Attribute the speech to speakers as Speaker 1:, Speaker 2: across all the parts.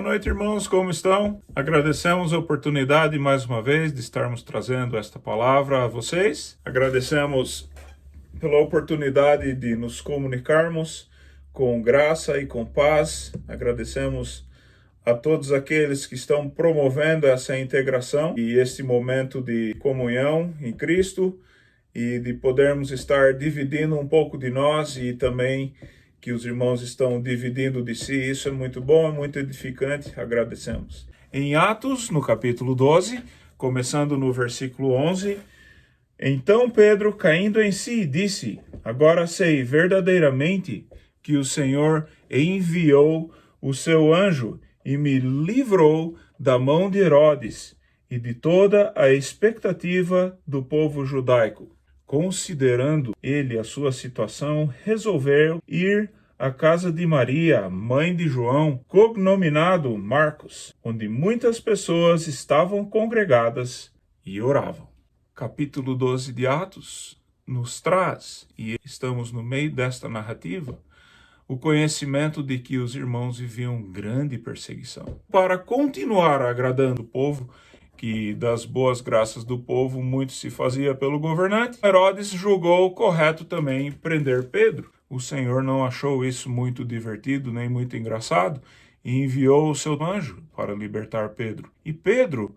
Speaker 1: noite, irmãos, como estão? Agradecemos a oportunidade mais uma vez de estarmos trazendo esta palavra a vocês. Agradecemos pela oportunidade de nos comunicarmos com graça e com paz. Agradecemos a todos aqueles que estão promovendo essa integração e esse momento de comunhão em Cristo e de podermos estar dividindo um pouco de nós e também que os irmãos estão dividindo de si. Isso é muito bom, é muito edificante, agradecemos. Em Atos, no capítulo 12, começando no versículo 11, então Pedro, caindo em si, disse: agora sei verdadeiramente que o Senhor enviou o seu anjo e me livrou da mão de Herodes e de toda a expectativa do povo judaico. Considerando ele a sua situação, resolveu ir à casa de Maria, mãe de João, cognominado Marcos, onde muitas pessoas estavam congregadas e oravam. Capítulo 12 de Atos nos traz, e estamos no meio desta narrativa, o conhecimento de que os irmãos viviam grande perseguição. Para continuar agradando o povo, que das boas graças do povo muito se fazia pelo governante, Herodes julgou correto também prender Pedro. O Senhor não achou isso muito divertido nem muito engraçado e enviou o seu anjo para libertar Pedro. E Pedro,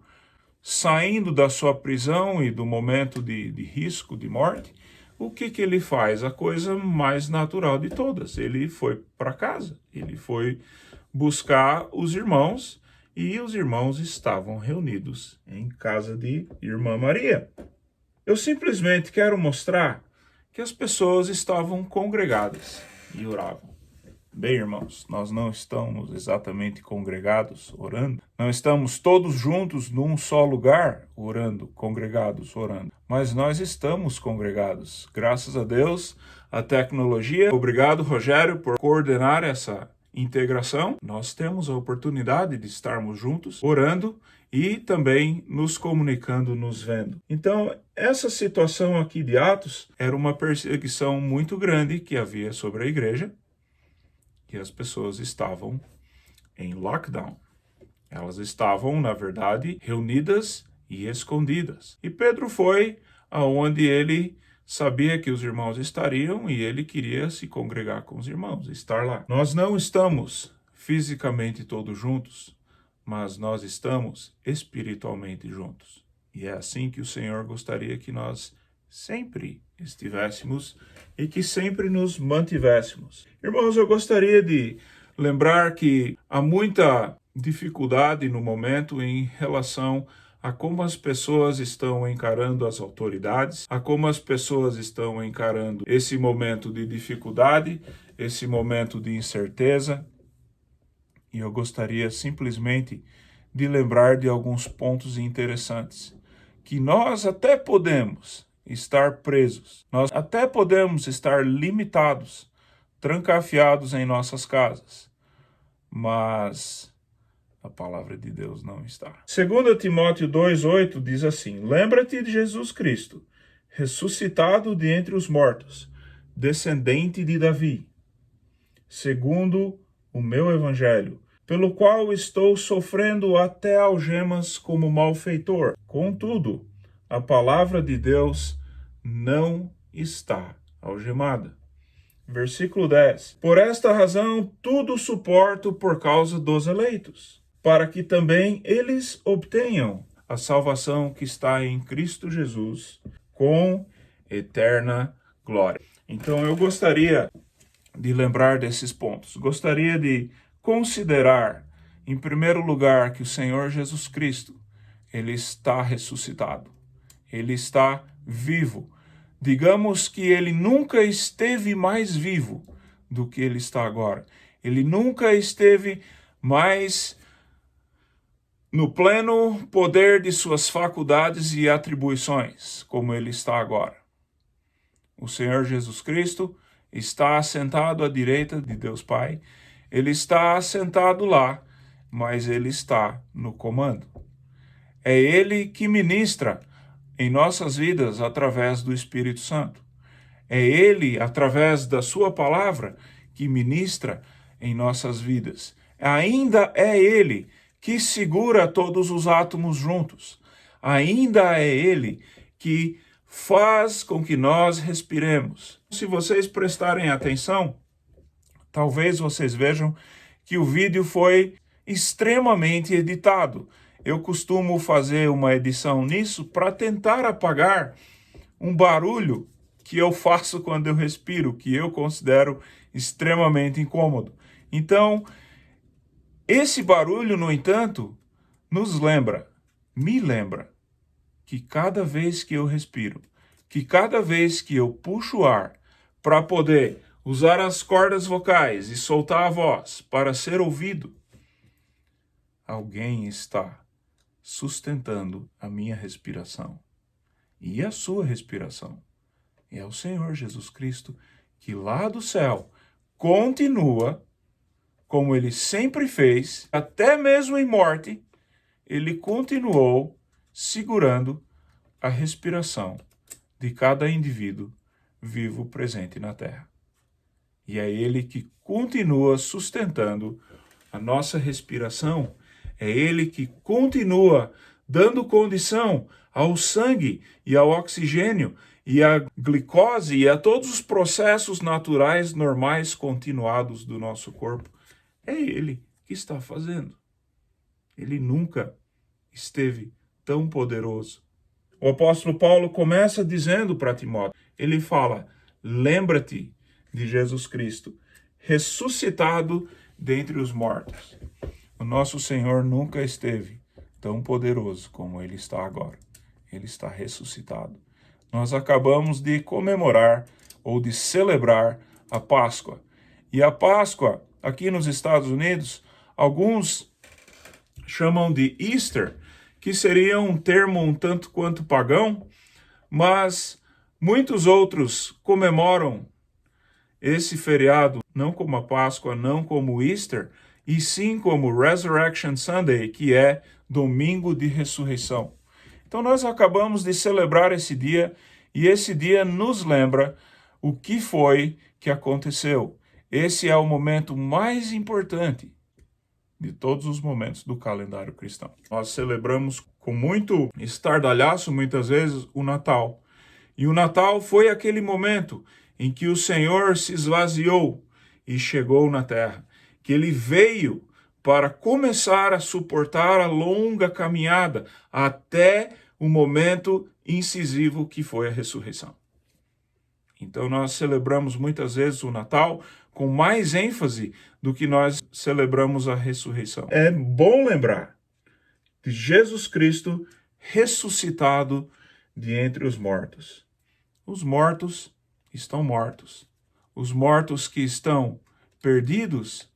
Speaker 1: saindo da sua prisão e do momento de risco de morte, o que ele faz? A coisa mais natural de todas. Ele foi para casa, ele foi buscar os irmãos, e os irmãos estavam reunidos em casa de Irmã Maria. Eu simplesmente quero mostrar que as pessoas estavam congregadas e oravam. Bem, irmãos, nós não estamos exatamente congregados orando, não estamos todos juntos num só lugar orando, congregados orando, mas nós estamos congregados. Graças a Deus, a tecnologia. Obrigado, Rogério, por coordenar essa integração. Nós temos a oportunidade de estarmos juntos, orando e também nos comunicando, nos vendo. Então, essa situação aqui de Atos era uma perseguição muito grande que havia sobre a igreja, e as pessoas estavam em lockdown. Elas estavam, na verdade, reunidas e escondidas. E Pedro foi aonde ele sabia que os irmãos estariam e ele queria se congregar com os irmãos, estar lá. Nós não estamos fisicamente todos juntos, mas nós estamos espiritualmente juntos. E é assim que o Senhor gostaria que nós sempre estivéssemos e que sempre nos mantivéssemos. Irmãos, eu gostaria de lembrar que há muita dificuldade no momento em relação a como as pessoas estão encarando as autoridades, a como as pessoas estão encarando esse momento de dificuldade, esse momento de incerteza. E eu gostaria simplesmente de lembrar de alguns pontos interessantes, que nós até podemos estar presos, nós até podemos estar limitados, trancafiados em nossas casas, mas a palavra de Deus não está. 2 Timóteo 2,8 diz assim: lembra-te de Jesus Cristo, ressuscitado de entre os mortos, descendente de Davi, segundo o meu evangelho, pelo qual estou sofrendo até algemas como malfeitor. Contudo, a palavra de Deus não está algemada. Versículo 10. Por esta razão, tudo suporto por causa dos eleitos, para que também eles obtenham a salvação que está em Cristo Jesus, com eterna glória. Então, eu gostaria de lembrar desses pontos. Gostaria de considerar, em primeiro lugar, que o Senhor Jesus Cristo, ele está ressuscitado. Ele está vivo. Digamos que ele nunca esteve mais vivo do que ele está agora. Ele nunca esteve mais no pleno poder de suas faculdades e atribuições, como ele está agora. O Senhor Jesus Cristo está assentado à direita de Deus Pai. Ele está assentado lá, mas ele está no comando. É ele que ministra em nossas vidas através do Espírito Santo. É ele, através da sua palavra, que ministra em nossas vidas. Ainda é Ele que segura todos os átomos juntos. Ainda é Ele que faz com que nós respiremos. Se vocês prestarem atenção, talvez vocês vejam que o vídeo foi extremamente editado. Eu costumo fazer uma edição nisso para tentar apagar um barulho que eu faço quando eu respiro, que eu considero extremamente incômodo. Então, esse barulho, no entanto, me lembra, que cada vez que eu respiro, que cada vez que eu puxo o ar para poder usar as cordas vocais e soltar a voz para ser ouvido, alguém está sustentando a minha respiração e a sua respiração. E é o Senhor Jesus Cristo que lá do céu continua, como Ele sempre fez, até mesmo em morte, Ele continuou segurando a respiração de cada indivíduo vivo presente na Terra. E é Ele que continua sustentando a nossa respiração, é Ele que continua dando condição ao sangue e ao oxigênio e à glicose e a todos os processos naturais normais continuados do nosso corpo. É Ele que está fazendo. Ele nunca esteve tão poderoso. O apóstolo Paulo começa dizendo para Timóteo, ele fala, lembra-te de Jesus Cristo, ressuscitado dentre os mortos. O nosso Senhor nunca esteve tão poderoso como Ele está agora. Ele está ressuscitado. Nós acabamos de comemorar ou de celebrar a Páscoa. E a Páscoa, aqui nos Estados Unidos, alguns chamam de Easter, que seria um termo um tanto quanto pagão, mas muitos outros comemoram esse feriado não como a Páscoa, não como Easter, e sim como Resurrection Sunday, que é domingo de ressurreição. Então nós acabamos de celebrar esse dia, e esse dia nos lembra o que foi que aconteceu. Esse é o momento mais importante de todos os momentos do calendário cristão. Nós celebramos com muito estardalhaço, muitas vezes, o Natal. E o Natal foi aquele momento em que o Senhor se esvaziou e chegou na terra, que Ele veio para começar a suportar a longa caminhada até o momento incisivo que foi a ressurreição. Então nós celebramos muitas vezes o Natal com mais ênfase do que nós celebramos a ressurreição. É bom lembrar de Jesus Cristo ressuscitado de entre os mortos. Os mortos estão mortos. Os mortos que estão perdidos,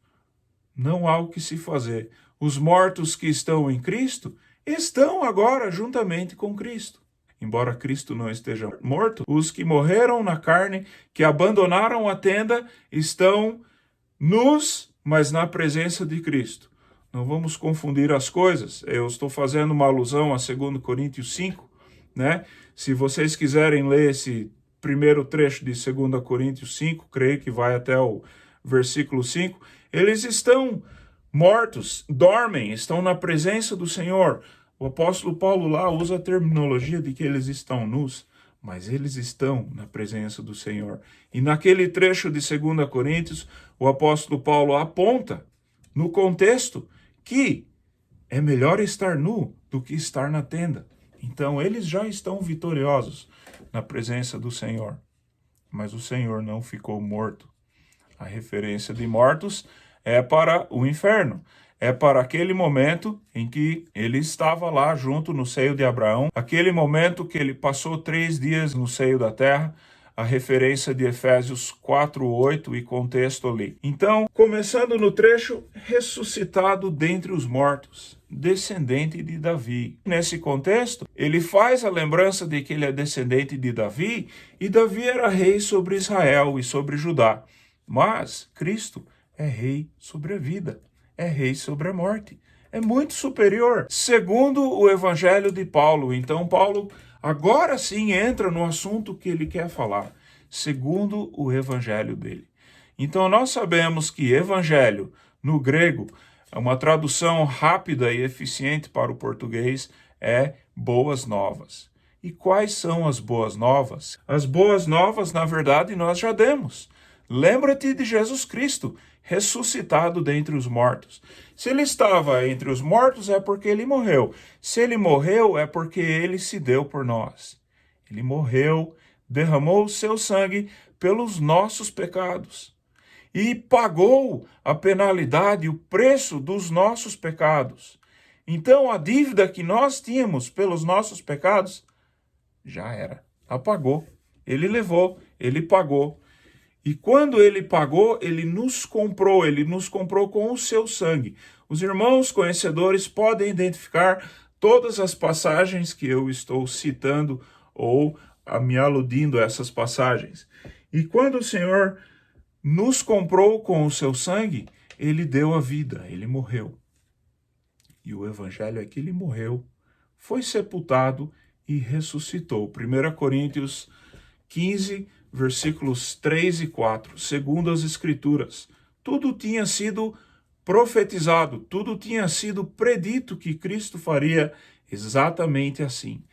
Speaker 1: não há o que se fazer. Os mortos que estão em Cristo estão agora juntamente com Cristo. Embora Cristo não esteja morto, os que morreram na carne, que abandonaram a tenda, estão nus, mas na presença de Cristo. Não vamos confundir as coisas. Eu estou fazendo uma alusão a 2 Coríntios 5, né? Se vocês quiserem ler esse primeiro trecho de 2 Coríntios 5, creio que vai até o versículo 5, eles estão mortos, dormem, estão na presença do Senhor. O apóstolo Paulo lá usa a terminologia de que eles estão nus, mas eles estão na presença do Senhor. E naquele trecho de 2 Coríntios, o apóstolo Paulo aponta, no contexto, que é melhor estar nu do que estar na tenda. Então, eles já estão vitoriosos na presença do Senhor. Mas o Senhor não ficou morto. A referência de mortos é para o inferno. É para aquele momento em que ele estava lá junto no seio de Abraão, aquele momento que ele passou 3 dias no seio da terra, a referência de Efésios 4:8 e contexto ali. Então, começando no trecho, ressuscitado dentre os mortos, descendente de Davi. Nesse contexto, ele faz a lembrança de que ele é descendente de Davi, e Davi era rei sobre Israel e sobre Judá. Mas Cristo é rei sobre a vida. É rei sobre a morte. É muito superior, segundo o Evangelho de Paulo. Então, Paulo agora sim entra no assunto que ele quer falar, segundo o Evangelho dele. Então, nós sabemos que Evangelho, no grego, Uma tradução rápida e eficiente para o português é boas novas. E quais são as boas novas? As boas novas, na verdade, nós já demos. Lembra-te de Jesus Cristo, ressuscitado dentre os mortos. Se ele estava entre os mortos, é porque ele morreu. Se ele morreu, é porque ele se deu por nós. Ele morreu, derramou o seu sangue pelos nossos pecados e pagou a penalidade, o preço dos nossos pecados. Então, a dívida que nós tínhamos pelos nossos pecados já era. Apagou. Ele levou, ele pagou. E quando ele pagou, ele nos comprou com o seu sangue. Os irmãos conhecedores podem identificar todas as passagens que eu estou citando ou me aludindo a essas passagens. E quando o Senhor nos comprou com o seu sangue, ele deu a vida, ele morreu. E o evangelho é que ele morreu, foi sepultado e ressuscitou. 1 Coríntios 15, versículos 3 e 4, segundo as Escrituras. Tudo tinha sido profetizado, tudo tinha sido predito que Cristo faria exatamente assim.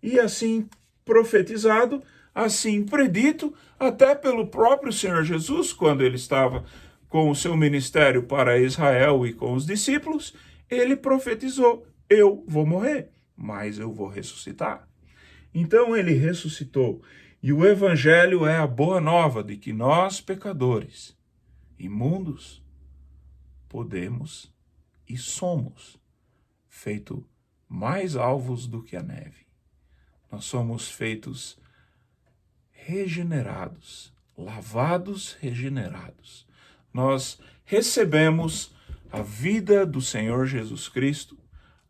Speaker 1: E assim profetizado, assim predito, até pelo próprio Senhor Jesus, quando ele estava com o seu ministério para Israel e com os discípulos, ele profetizou: eu vou morrer, mas eu vou ressuscitar. Então ele ressuscitou. E o evangelho é a boa nova de que nós, pecadores, imundos, podemos e somos feitos mais alvos do que a neve. Nós somos feitos regenerados, lavados, regenerados. Nós recebemos a vida do Senhor Jesus Cristo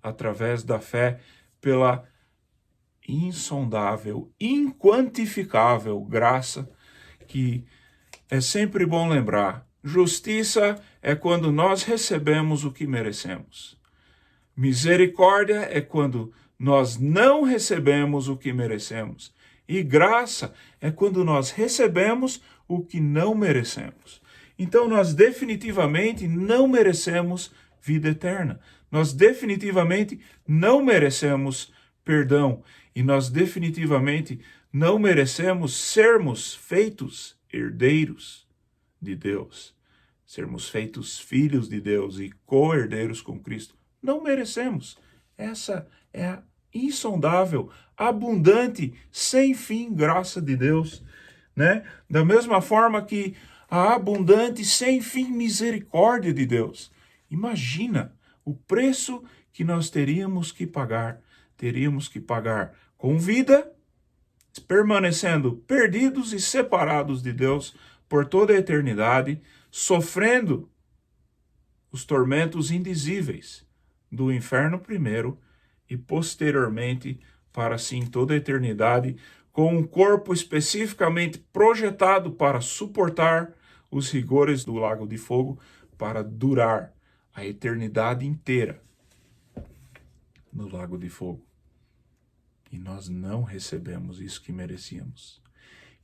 Speaker 1: através da fé pela insondável, inquantificável graça que é sempre bom lembrar. Justiça é quando nós recebemos o que merecemos. Misericórdia é quando nós não recebemos o que merecemos. E graça é quando nós recebemos o que não merecemos. Então nós definitivamente não merecemos vida eterna. Nós definitivamente não merecemos perdão. E nós definitivamente não merecemos sermos feitos herdeiros de Deus. Sermos feitos filhos de Deus e co-herdeiros com Cristo. Não merecemos. Essa é a insondável, abundante, sem fim graça de Deus, né? Da mesma forma que a abundante, sem fim misericórdia de Deus. Imagina o preço que nós teríamos que pagar. Teríamos que pagar com vida, permanecendo perdidos e separados de Deus por toda a eternidade, sofrendo os tormentos indizíveis do inferno primeiro e posteriormente para sim toda a eternidade, com um corpo especificamente projetado para suportar os rigores do lago de fogo, para durar a eternidade inteira no lago de fogo. E nós não recebemos isso que merecíamos.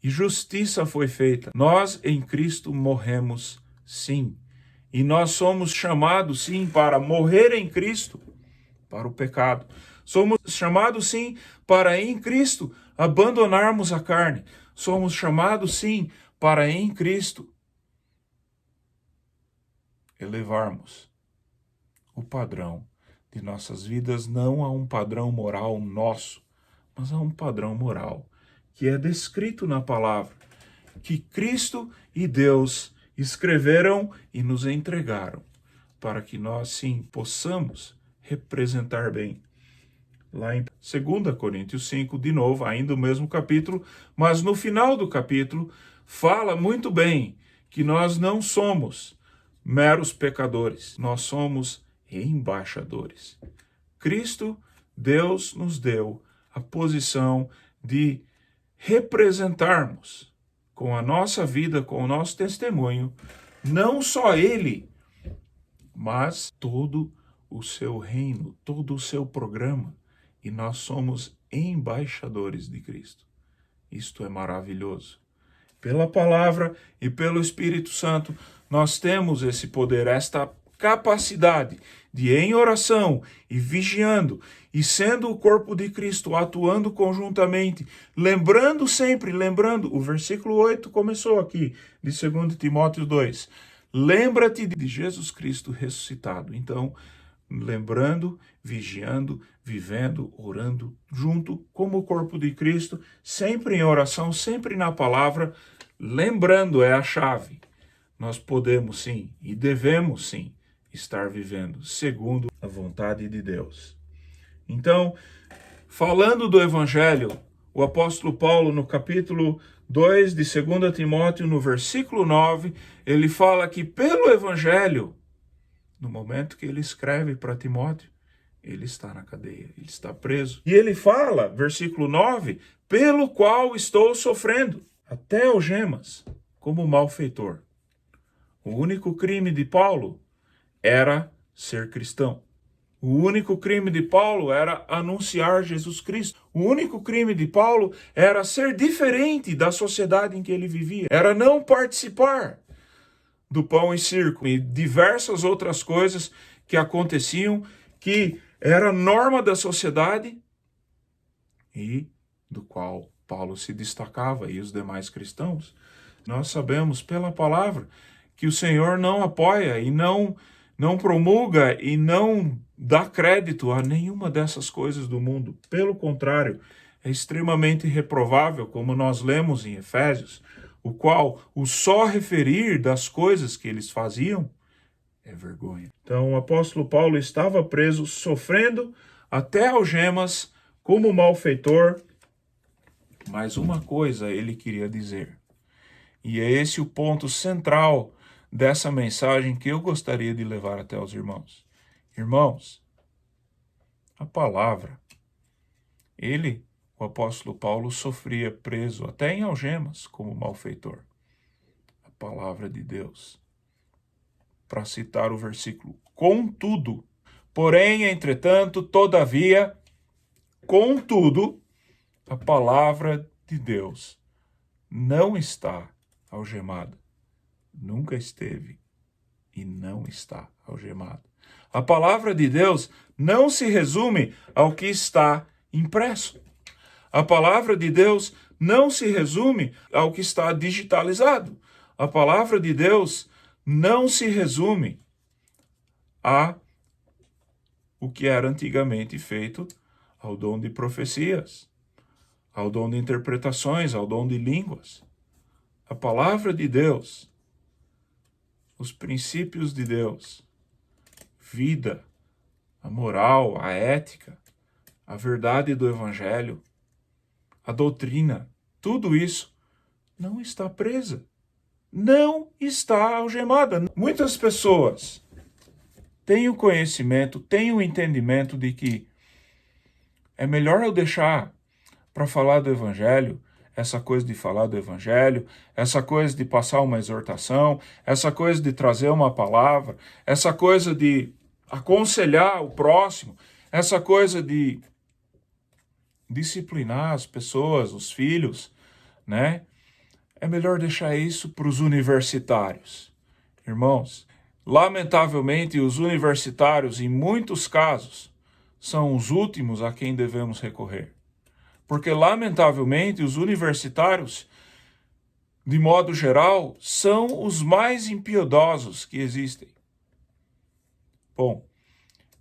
Speaker 1: E justiça foi feita. Nós em Cristo morremos, sim. E nós somos chamados, sim, para morrer em Cristo, para o pecado. Somos chamados, sim, para em Cristo abandonarmos a carne. Somos chamados, sim, para em Cristo elevarmos o padrão de nossas vidas, não a um padrão moral nosso, mas a um padrão moral que é descrito na palavra, que Cristo e Deus escreveram e nos entregaram, para que nós, sim, possamos representar bem. Lá em 2 Coríntios 5, de novo, ainda o mesmo capítulo, mas no final do capítulo, fala muito bem que nós não somos meros pecadores, nós somos embaixadores. Cristo, Deus nos deu a posição de representarmos com a nossa vida, com o nosso testemunho, não só Ele, mas todo o seu reino, todo o seu programa. E nós somos embaixadores de Cristo. Isto é maravilhoso. Pela palavra e pelo Espírito Santo, nós temos esse poder, esta capacidade de, em oração e vigiando, e sendo o corpo de Cristo, atuando conjuntamente, lembrando sempre, o versículo 8 começou aqui, de 2 Timóteo 2, lembra-te de Jesus Cristo ressuscitado. Então, lembrando, vigiando, vivendo, orando, junto como o corpo de Cristo, sempre em oração, sempre na palavra, lembrando é a chave. Nós podemos sim, e devemos sim, estar vivendo segundo a vontade de Deus. Então, falando do Evangelho, o apóstolo Paulo, no capítulo 2 de 2 Timóteo, no versículo 9, ele fala que pelo Evangelho, no momento que ele escreve para Timóteo, ele está na cadeia, ele está preso. E ele fala, versículo 9, pelo qual estou sofrendo, até algemas, como malfeitor. O único crime de Paulo era ser cristão. O único crime de Paulo era anunciar Jesus Cristo. O único crime de Paulo era ser diferente da sociedade em que ele vivia. Era não participar do pão e circo e diversas outras coisas que aconteciam, que era norma da sociedade e do qual Paulo se destacava e os demais cristãos. Nós sabemos pela palavra que o Senhor não apoia e não promulga e não dá crédito a nenhuma dessas coisas do mundo. Pelo contrário, é extremamente reprovável, como nós lemos em Efésios, o qual o só referir das coisas que eles faziam é vergonha. Então o apóstolo Paulo estava preso, sofrendo até algemas como malfeitor, mas uma coisa ele queria dizer. E é esse o ponto central dessa mensagem que eu gostaria de levar até os irmãos. Irmãos, a palavra, o apóstolo Paulo, sofria preso até em algemas como malfeitor. A palavra de Deus. Para citar o versículo, contudo, porém, entretanto, todavia, contudo, a palavra de Deus não está algemada. Nunca esteve e não está algemada. A palavra de Deus não se resume ao que está impresso. A palavra de Deus não se resume ao que está digitalizado. A palavra de Deus não se resume a o que era antigamente feito ao dom de profecias, ao dom de interpretações, ao dom de línguas. A palavra de Deus, os princípios de Deus, vida, a moral, a ética, a verdade do Evangelho, a doutrina, tudo isso não está presa, não está algemada. Muitas pessoas têm o conhecimento, têm o entendimento de que é melhor eu deixar para falar do Evangelho, essa coisa de falar do Evangelho, essa coisa de passar uma exortação, essa coisa de trazer uma palavra, essa coisa de aconselhar o próximo, essa coisa de disciplinar as pessoas, os filhos, né? É melhor deixar isso para os universitários. Irmãos, lamentavelmente, os universitários, em muitos casos, são os últimos a quem devemos recorrer. Porque, lamentavelmente, os universitários, de modo geral, são os mais impiedosos que existem. Bom,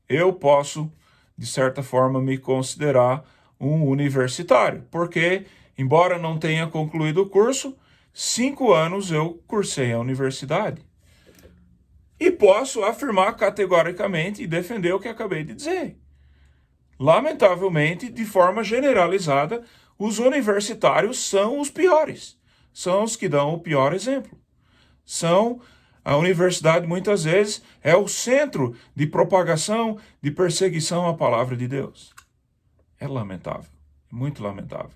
Speaker 1: eu posso, de certa forma, me considerar um universitário, porque, embora não tenha concluído o curso, 5 anos eu cursei a universidade. E posso afirmar categoricamente e defender o que acabei de dizer. Lamentavelmente, de forma generalizada, os universitários são os piores. São os que dão o pior exemplo. A universidade, muitas vezes, é o centro de propagação, de perseguição à palavra de Deus. É lamentável, muito lamentável.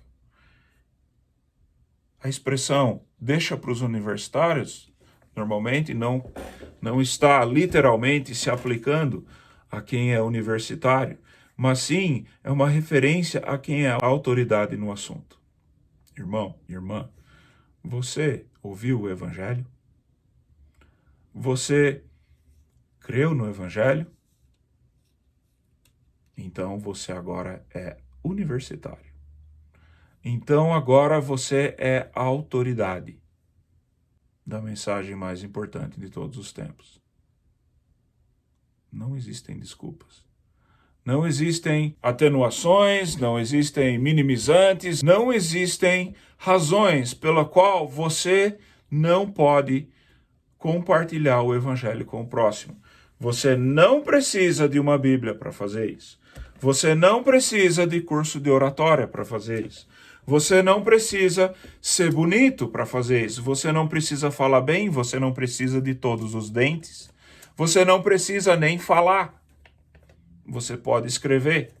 Speaker 1: A expressão deixa para os universitários, normalmente não está literalmente se aplicando a quem é universitário, mas sim é uma referência a quem é a autoridade no assunto. Irmão, irmã, você ouviu o Evangelho? Você creu no Evangelho, então você agora é universitário. Então agora você é a autoridade da mensagem mais importante de todos os tempos. Não existem desculpas. Não existem atenuações, não existem minimizantes, não existem razões pela qual você não pode compartilhar o Evangelho com o próximo. Você não precisa de uma Bíblia para fazer isso. Você não precisa de curso de oratória para fazer isso. Você não precisa ser bonito para fazer isso. Você não precisa falar bem, você não precisa de todos os dentes. Você não precisa nem falar. Você pode escrever.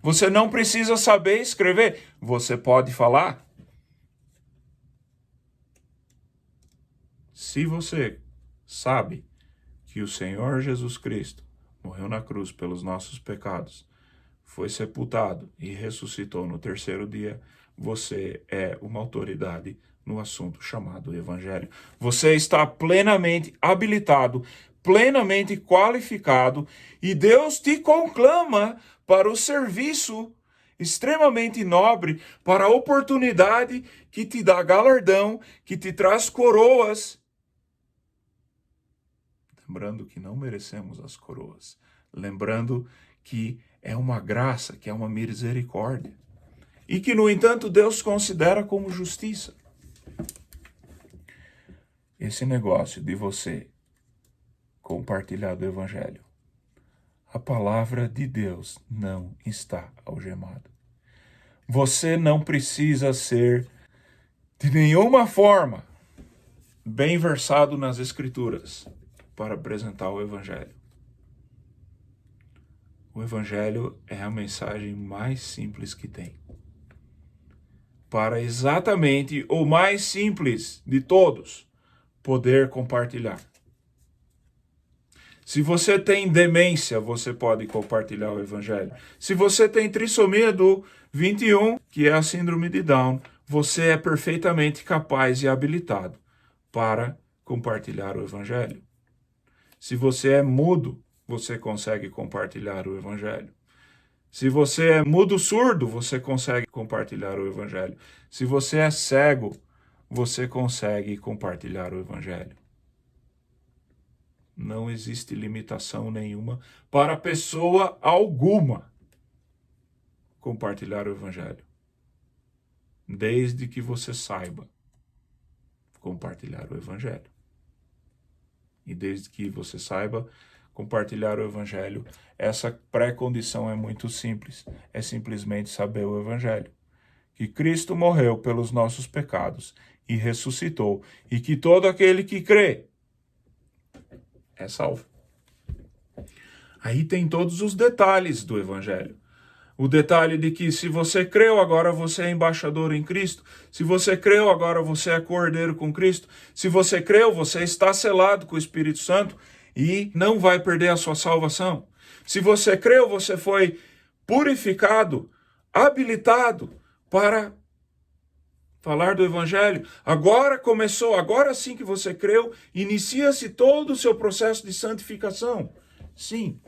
Speaker 1: Você não precisa saber escrever. Você pode falar. Se você sabe que o Senhor Jesus Cristo morreu na cruz pelos nossos pecados, foi sepultado e ressuscitou no terceiro dia, você é uma autoridade no assunto chamado Evangelho. Você está plenamente habilitado, plenamente qualificado, e Deus te conclama para o serviço extremamente nobre, para a oportunidade que te dá galardão, que te traz coroas. Lembrando que não merecemos as coroas. Lembrando que é uma graça, que é uma misericórdia. E que, no entanto, Deus considera como justiça. Esse negócio de você compartilhar do Evangelho. A palavra de Deus não está algemada. Você não precisa ser, de nenhuma forma, bem versado nas Escrituras para apresentar o Evangelho. O Evangelho é a mensagem mais simples que tem. Para exatamente o mais simples de todos poder compartilhar. Se você tem demência, você pode compartilhar o Evangelho. Se você tem trissomia do 21, que é a síndrome de Down, você é perfeitamente capaz e habilitado para compartilhar o Evangelho. Se você é mudo, você consegue compartilhar o Evangelho. Se você é mudo-surdo, você consegue compartilhar o Evangelho. Se você é cego, você consegue compartilhar o Evangelho. Não existe limitação nenhuma para pessoa alguma compartilhar o Evangelho. Desde que você saiba compartilhar o Evangelho. E desde que você saiba compartilhar o Evangelho, essa pré-condição é muito simples. É simplesmente saber o Evangelho. Que Cristo morreu pelos nossos pecados e ressuscitou. E que todo aquele que crê é salvo. Aí tem todos os detalhes do Evangelho. O detalhe de que se você creu, agora você é embaixador em Cristo. Se você creu, agora você é cordeiro com Cristo. Se você creu, você está selado com o Espírito Santo e não vai perder a sua salvação. Se você creu, você foi purificado, habilitado para falar do Evangelho. Agora começou, agora sim que você creu, inicia-se todo o seu processo de santificação. Sim,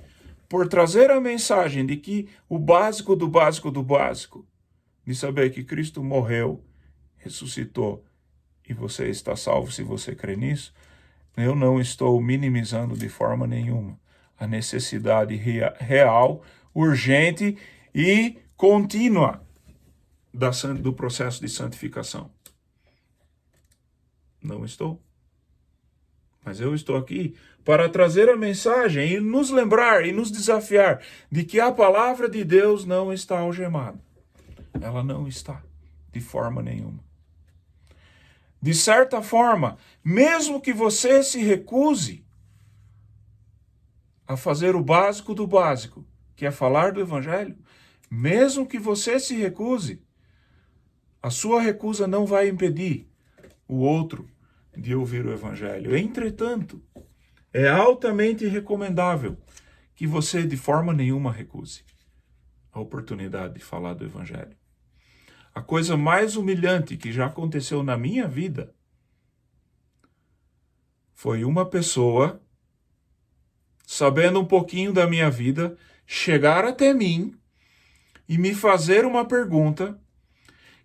Speaker 1: por trazer a mensagem de que o básico do básico do básico, de saber que Cristo morreu, ressuscitou e você está salvo se você crê nisso, eu não estou minimizando de forma nenhuma a necessidade real, urgente e contínua do processo de santificação. Não estou. Mas eu estou aqui para trazer a mensagem e nos lembrar e nos desafiar de que a palavra de Deus não está algemada. Ela não está, de forma nenhuma. De certa forma, mesmo que você se recuse a fazer o básico do básico, que é falar do Evangelho, mesmo que você se recuse, a sua recusa não vai impedir o outro de ouvir o Evangelho. Entretanto, é altamente recomendável que você de forma nenhuma recuse a oportunidade de falar do Evangelho. A coisa mais humilhante que já aconteceu na minha vida foi uma pessoa sabendo um pouquinho da minha vida, chegar até mim e me fazer uma pergunta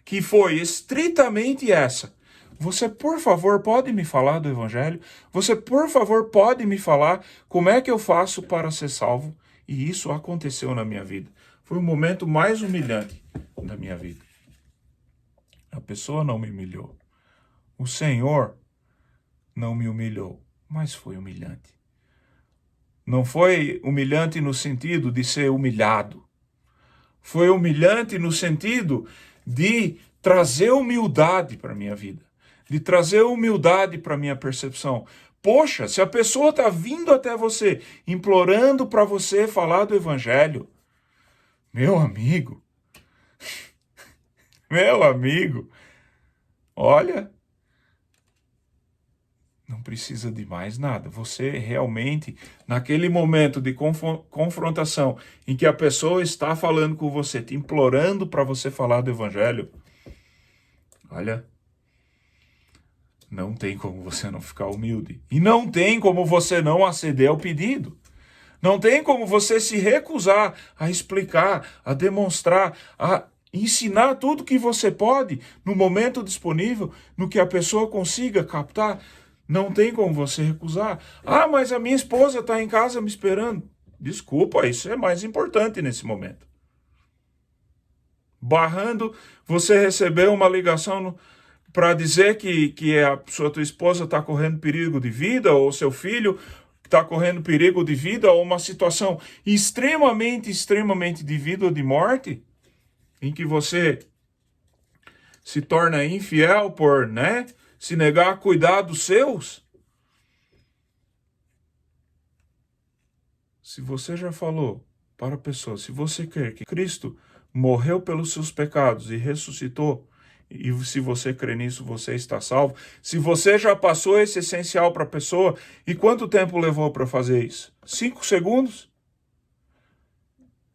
Speaker 1: que foi estritamente essa: você, por favor, pode me falar do Evangelho? Você, por favor, pode me falar como é que eu faço para ser salvo? E isso aconteceu na minha vida. Foi o momento mais humilhante da minha vida. A pessoa não me humilhou. O Senhor não me humilhou, mas foi humilhante. Não foi humilhante no sentido de ser humilhado. Foi humilhante no sentido de trazer humildade para a minha vida. De trazer humildade para a minha percepção. Poxa, se a pessoa está vindo até você, implorando para você falar do Evangelho, meu amigo, olha, não precisa de mais nada. Você realmente, naquele momento de confrontação, em que a pessoa está falando com você, te implorando para você falar do Evangelho, olha, não tem como você não ficar humilde. E não tem como você não aceder ao pedido. Não tem como você se recusar a explicar, a demonstrar, a ensinar tudo que você pode no momento disponível, no que a pessoa consiga captar. Não tem como você recusar. Ah, mas a minha esposa está em casa me esperando. Desculpa, isso é mais importante nesse momento. Barrando, você recebeu uma ligação para dizer que a tua esposa está correndo perigo de vida, ou seu filho está correndo perigo de vida, ou uma situação extremamente de vida ou de morte, em que você se torna infiel por, se negar a cuidar dos seus. Se você já falou para a pessoa, se você quer que Cristo morreu pelos seus pecados e ressuscitou, e se você crê nisso, você está salvo. Se você já passou esse essencial para a pessoa, e quanto tempo levou para fazer isso? 5 segundos?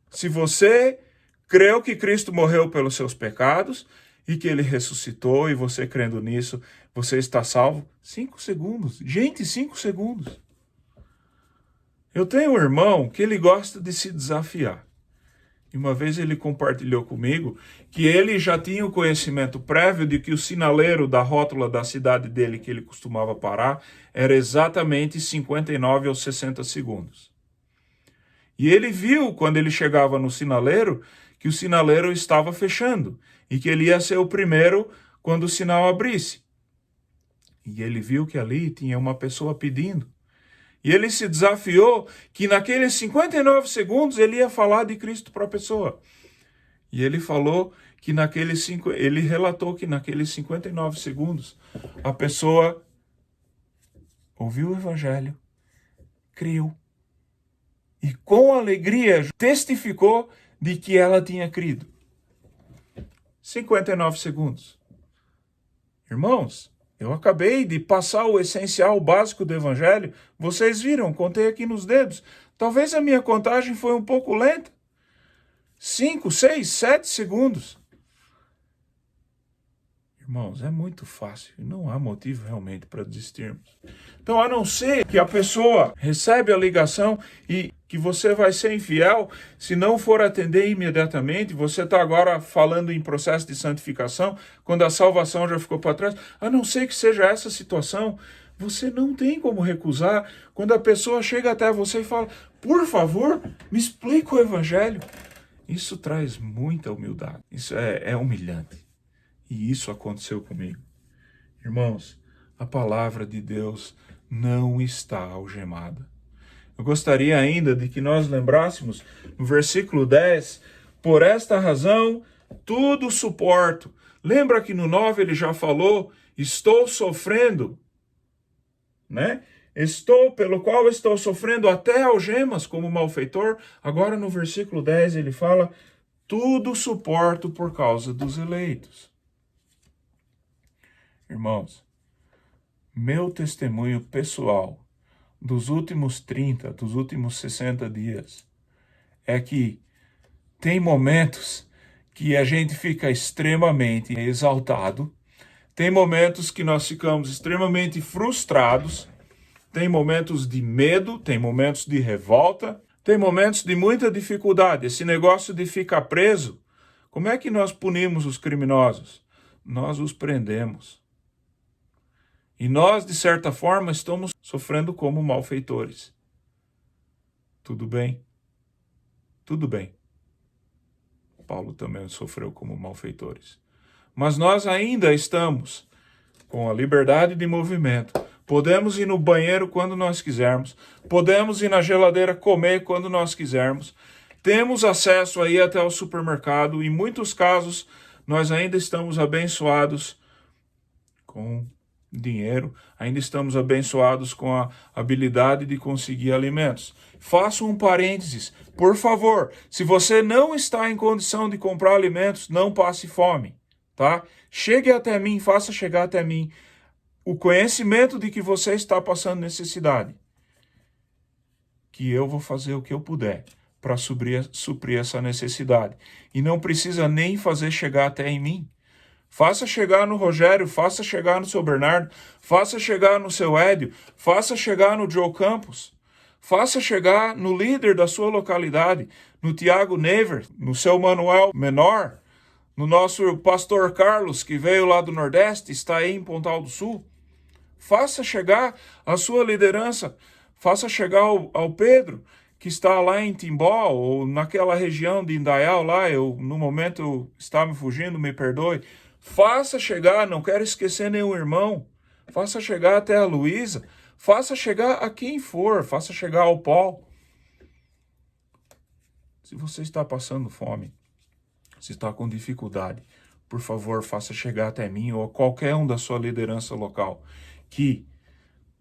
Speaker 1: Se você creu que Cristo morreu pelos seus pecados e que ele ressuscitou, e você crendo nisso, você está salvo? 5 segundos. Gente, 5 segundos. Eu tenho um irmão que ele gosta de se desafiar. E uma vez ele compartilhou comigo que ele já tinha o conhecimento prévio de que o sinaleiro da rótula da cidade dele que ele costumava parar era exatamente 59 ou 60 segundos. E ele viu, quando ele chegava no sinaleiro, que o sinaleiro estava fechando e que ele ia ser o primeiro quando o sinal abrisse. E ele viu que ali tinha uma pessoa pedindo. E ele se desafiou que naqueles 59 segundos ele ia falar de Cristo para a pessoa. E ele falou que ele relatou que naqueles 59 segundos a pessoa ouviu o Evangelho, creu e com alegria testificou de que ela tinha crido. 59 segundos. Irmãos, eu acabei de passar o essencial, o básico do Evangelho. Vocês viram, contei aqui nos dedos. Talvez a minha contagem foi um pouco lenta. 5, 6, 7 segundos. Irmãos, é muito fácil. Não há motivo realmente para desistirmos. Então, a não ser que a pessoa recebe a ligação e que você vai ser infiel, se não for atender imediatamente, você está agora falando em processo de santificação, quando a salvação já ficou para trás, a não ser que seja essa situação, você não tem como recusar quando a pessoa chega até você e fala, por favor, me explica o Evangelho. Isso traz muita humildade, isso é humilhante. E isso aconteceu comigo. Irmãos, a palavra de Deus não está algemada. Eu gostaria ainda de que nós lembrássemos no versículo 10, por esta razão tudo suporto. Lembra que no 9 ele já falou, estou sofrendo, pelo qual estou sofrendo até algemas como malfeitor. Agora no versículo 10 ele fala, tudo suporto por causa dos eleitos. Irmãos, meu testemunho pessoal dos últimos 30, dos últimos 60 dias é que tem momentos que a gente fica extremamente exaltado, tem momentos que nós ficamos extremamente frustrados, tem momentos de medo, tem momentos de revolta, tem momentos de muita dificuldade. Esse negócio de ficar preso, como é que nós punimos os criminosos? Nós os prendemos. E nós, de certa forma, estamos sofrendo como malfeitores. Tudo bem? Tudo bem. Paulo também sofreu como malfeitores. Mas nós ainda estamos com a liberdade de movimento. Podemos ir no banheiro quando nós quisermos. Podemos ir na geladeira comer quando nós quisermos. Temos acesso aí até o supermercado. Em muitos casos, nós ainda estamos abençoados com dinheiro. Ainda estamos abençoados com a habilidade de conseguir alimentos. Faça um parênteses. Por favor, se você não está em condição de comprar alimentos, não passe fome, tá? Chegue até mim, faça chegar até mim o conhecimento de que você está passando necessidade. Que eu vou fazer o que eu puder para suprir essa necessidade. E não precisa nem fazer chegar até em mim. Faça chegar no Rogério, faça chegar no seu Bernardo, faça chegar no seu Édio, faça chegar no Joe Campos, faça chegar no líder da sua localidade, no Tiago Never, no seu Manuel Menor, no nosso pastor Carlos, que veio lá do Nordeste, está aí em Pontal do Sul. Faça chegar a sua liderança, faça chegar ao Pedro, que está lá em Timbó, ou naquela região de Indaial lá, no momento está me fugindo, me perdoe. Faça chegar, não quero esquecer nenhum irmão, faça chegar até a Luísa, faça chegar a quem for, faça chegar ao Paul. Se você está passando fome, se está com dificuldade, por favor, faça chegar até mim ou a qualquer um da sua liderança local, que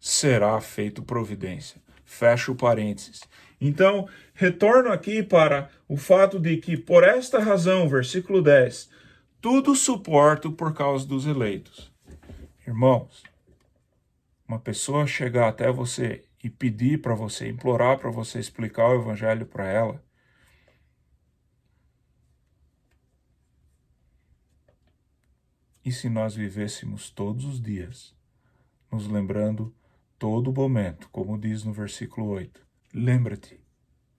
Speaker 1: será feito providência. Fecha o parênteses. Então, retorno aqui para o fato de que, por esta razão, versículo 10, tudo suporto por causa dos eleitos. Irmãos, uma pessoa chegar até você e pedir para você, implorar para você explicar o evangelho para ela, e se nós vivêssemos todos os dias, nos lembrando todo momento, como diz no versículo 8, lembra-te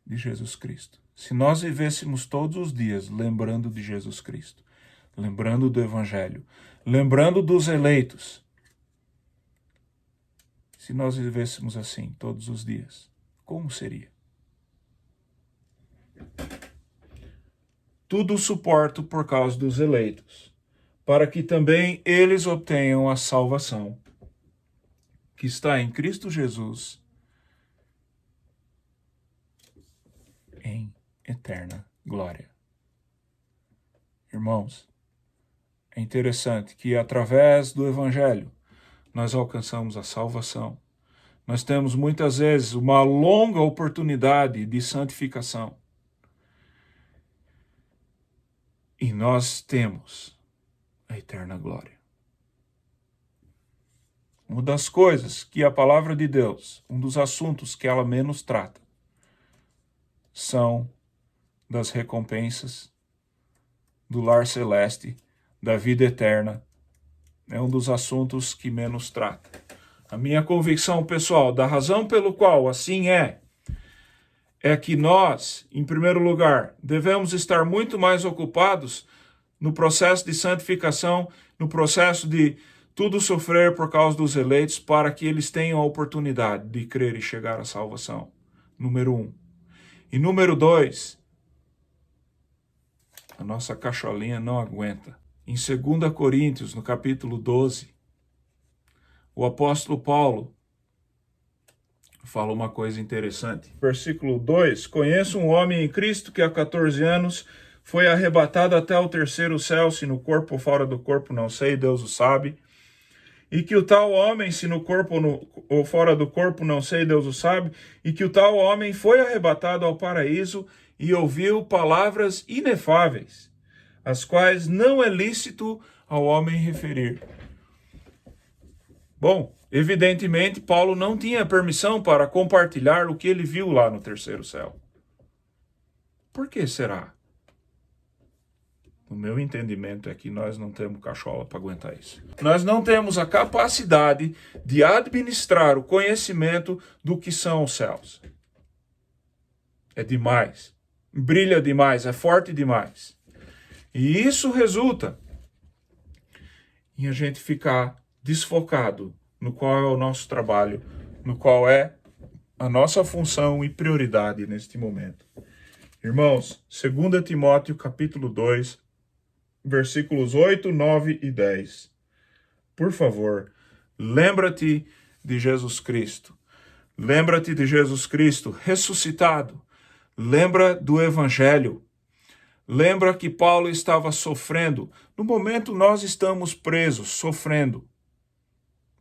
Speaker 1: de Jesus Cristo. Se nós vivêssemos todos os dias lembrando de Jesus Cristo, lembrando do Evangelho, lembrando dos eleitos, se nós vivêssemos assim todos os dias, como seria? Tudo suporto por causa dos eleitos, para que também eles obtenham a salvação que está em Cristo Jesus em eterna glória. Irmãos, é interessante que através do Evangelho nós alcançamos a salvação. Nós temos muitas vezes uma longa oportunidade de santificação. E nós temos a eterna glória. Uma das coisas que a palavra de Deus, um dos assuntos que ela menos trata, são das recompensas do lar celeste, da vida eterna. É um dos assuntos que menos trata. A minha convicção pessoal, da razão pelo qual assim é que nós, em primeiro lugar, devemos estar muito mais ocupados no processo de santificação, no processo de tudo sofrer por causa dos eleitos, para que eles tenham a oportunidade de crer e chegar à salvação. Número 1. E número 2, a nossa cacholinha não aguenta. Em 2 Coríntios, no capítulo 12, o apóstolo Paulo fala uma coisa interessante. Versículo 2, conheço um homem em Cristo que há 14 anos foi arrebatado até o terceiro céu, se no corpo ou fora do corpo, não sei, Deus o sabe. E que o tal homem, se no corpo ou fora do corpo, não sei, Deus o sabe, e que o tal homem foi arrebatado ao paraíso e ouviu palavras inefáveis, as quais não é lícito ao homem referir. Bom, evidentemente, Paulo não tinha permissão para compartilhar o que ele viu lá no terceiro céu. Por que será? No meu entendimento é que nós não temos cachola para aguentar isso. Nós não temos a capacidade de administrar o conhecimento do que são os céus. É demais. Brilha demais, é forte demais. E isso resulta em a gente ficar desfocado no qual é o nosso trabalho, no qual é a nossa função e prioridade neste momento. Irmãos, 2 Timóteo capítulo 2, versículos 8, 9 e 10. Por favor, lembra-te de Jesus Cristo. Lembra-te de Jesus Cristo ressuscitado. Lembra do Evangelho. Lembra que Paulo estava sofrendo. No momento nós estamos presos, sofrendo.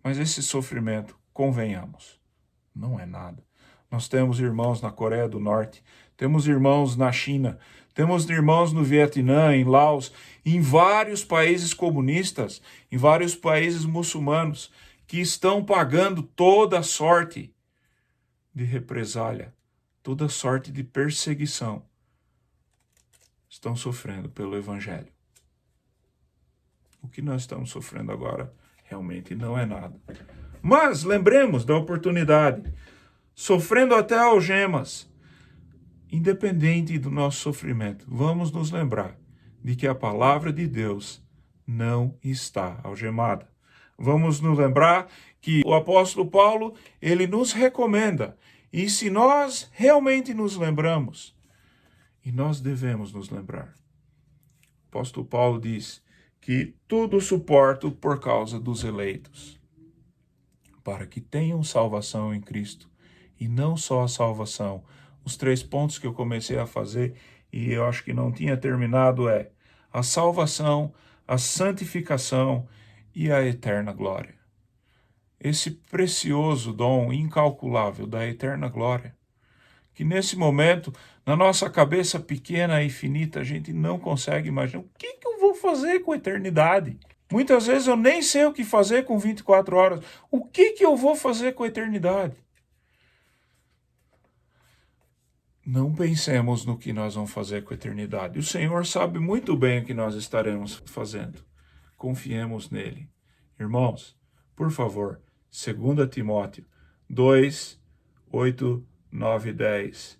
Speaker 1: Mas esse sofrimento, convenhamos, não é nada. Nós temos irmãos na Coreia do Norte, temos irmãos na China, temos irmãos no Vietnã, em Laos, em vários países comunistas, em vários países muçulmanos, que estão pagando toda sorte de represália, toda sorte de perseguição. Estão sofrendo pelo Evangelho. O que nós estamos sofrendo agora realmente não é nada. Mas lembremos da oportunidade, sofrendo até algemas, independente do nosso sofrimento, vamos nos lembrar de que a palavra de Deus não está algemada. Vamos nos lembrar que o apóstolo Paulo, ele nos recomenda, e se nós realmente nos lembramos, e nós devemos nos lembrar, o apóstolo Paulo diz que tudo suporto por causa dos eleitos, para que tenham salvação em Cristo, e não só a salvação. Os 3 pontos que eu comecei a fazer, e eu acho que não tinha terminado, é a salvação, a santificação e a eterna glória. Esse precioso dom incalculável da eterna glória, que nesse momento, na nossa cabeça pequena e finita, a gente não consegue imaginar. O que eu vou fazer com a eternidade? Muitas vezes eu nem sei o que fazer com 24 horas. O que eu vou fazer com a eternidade? Não pensemos no que nós vamos fazer com a eternidade. O Senhor sabe muito bem o que nós estaremos fazendo. Confiemos nele. Irmãos, por favor, 2 Timóteo 2, 8, 9 e 10.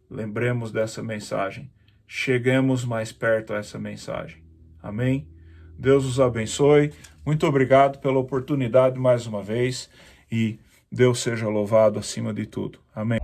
Speaker 1: Lembremos dessa mensagem. Cheguemos mais perto a essa mensagem. Amém? Deus os abençoe. Muito obrigado pela oportunidade mais uma vez. E Deus seja louvado acima de tudo. Amém.